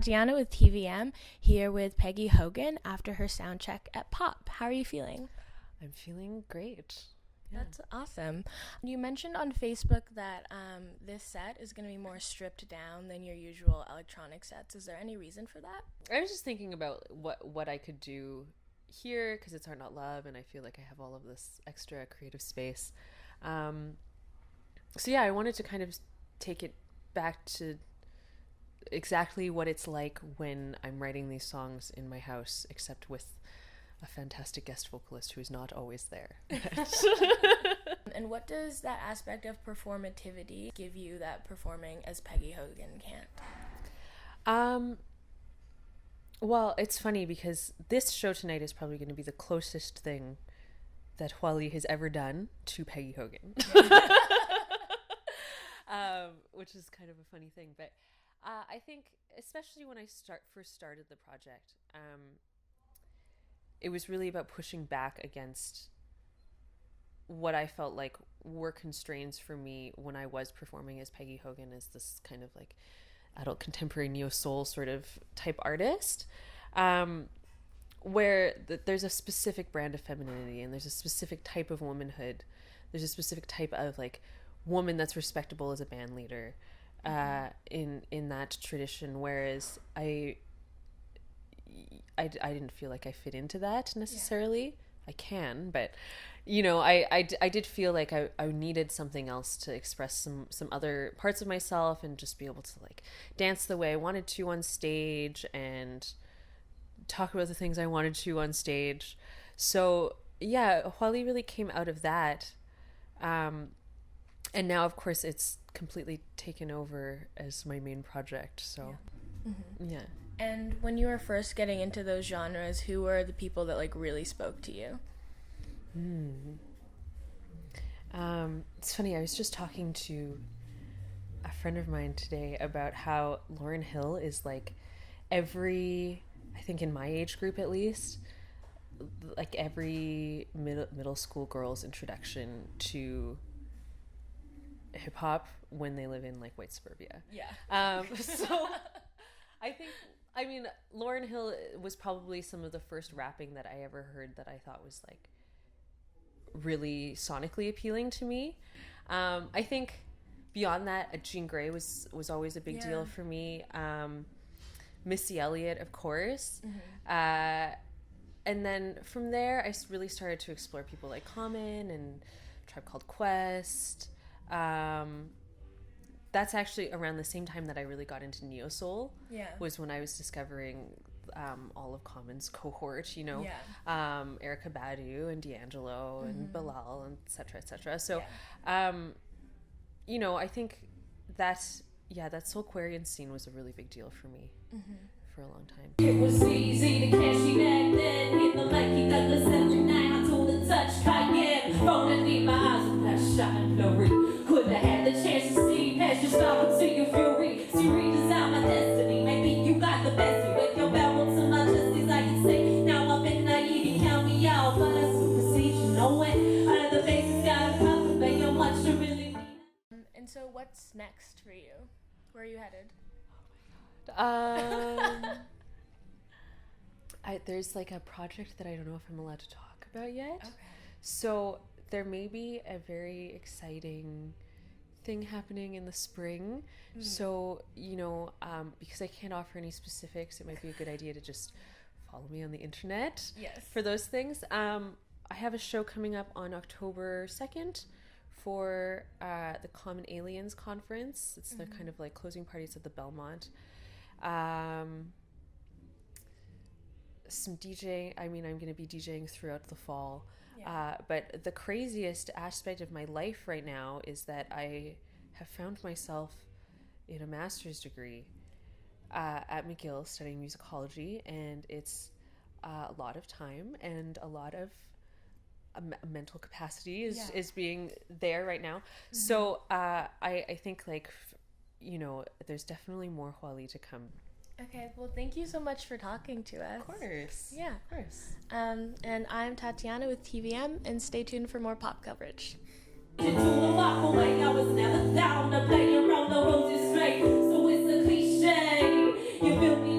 Tatiana with TVM, here with Peggy Hogan after her sound check at Pop. How are you feeling? I'm feeling great. Yeah. That's awesome. You mentioned on Facebook that this set is going to be more stripped down than your usual electronic sets. Is there any reason for that? I was just thinking about what I could do here, because it's Art Not Love, and I feel like I have all of this extra creative space. So yeah, I wanted to kind of take it back to exactly what it's like when I'm writing these songs in my house, except with a fantastic guest vocalist who is not always there. And what does that aspect of performativity give you that performing as Peggy Hogan can't? Well, it's funny because this show tonight is probably going to be the closest thing that Hua Li has ever done to Peggy Hogan. Which is kind of a funny thing, but I think especially when I first started the project, it was really about pushing back against what I felt like were constraints for me when I was performing as Peggy Hogan, as this kind of like adult contemporary neo-soul sort of type artist, where there's a specific brand of femininity and there's a specific type of womanhood. There's a specific type of like woman that's respectable as a band leader in that tradition, whereas I didn't feel like I fit into that necessarily. Yeah. I can, but you know, I did feel like I needed something else to express some other parts of myself and just be able to like dance the way I wanted to on stage and talk about the things I wanted to on stage. So yeah, Hua Li really came out of that. And now, of course, it's completely taken over as my main project. So, yeah. And when you were first getting into those genres, who were the people that like really spoke to you? It's funny. I was just talking to a friend of mine today about how Lauryn Hill is like I think in my age group at least, like every middle school girl's introduction to hip hop when they live in like white suburbia. Yeah. So I mean, Lauryn Hill was probably some of the first rapping that I ever heard that I thought was like really sonically appealing to me. I think beyond that, Jean Grey was always a big deal for me. Missy Elliott, of course. And then from there, I really started to explore people like Common and Tribe Called Quest. That's actually around the same time that I really got into neo-soul. Yeah. Was when I was discovering all of Common's cohort, you know, Erykah Badu and D'Angelo and Bilal and et cetera, et cetera. So, you know, I think that Soulquarian scene was a really big deal for me for a long time. It was easy to catch me back then. Hit the Lucky Douglas every night. I told her touch cayenne. Rolling in my eyes with that shot and glory. Couldn't have had the chance to see past your style to your fury. See, redesign my destiny. Maybe you got the best. You with your barrel to my justice, I can say. Now I'm in naive, you count me out. But I supersede you, know it. Out of the bases, got a couple, but you're much to really need. And so what's next for you? Where are you headed? There's like a project that I don't know if I'm allowed to talk about yet. Okay. So there may be a very exciting thing happening in the spring. So, you know, because I can't offer any specifics, it might be a good idea to just follow me on the internet for those things. I have a show coming up on October 2nd for the Common Aliens Conference. It's the kind of like closing parties at the Belmont. Some DJing. I mean, I'm going to be DJing throughout the fall. But the craziest aspect of my life right now is that I have found myself in a master's degree at McGill studying musicology, and it's a lot of time and a lot of mental capacity is being there right now. So I think like, you know, there's definitely more Hua Li to come. Okay, well, thank you so much for talking to us. Of course. Yeah. Of course. And I'm Tatiana with TVM, and stay tuned for more pop coverage. To walk away, I was never down to play around the roses straight. So it's a cliche. You feel me?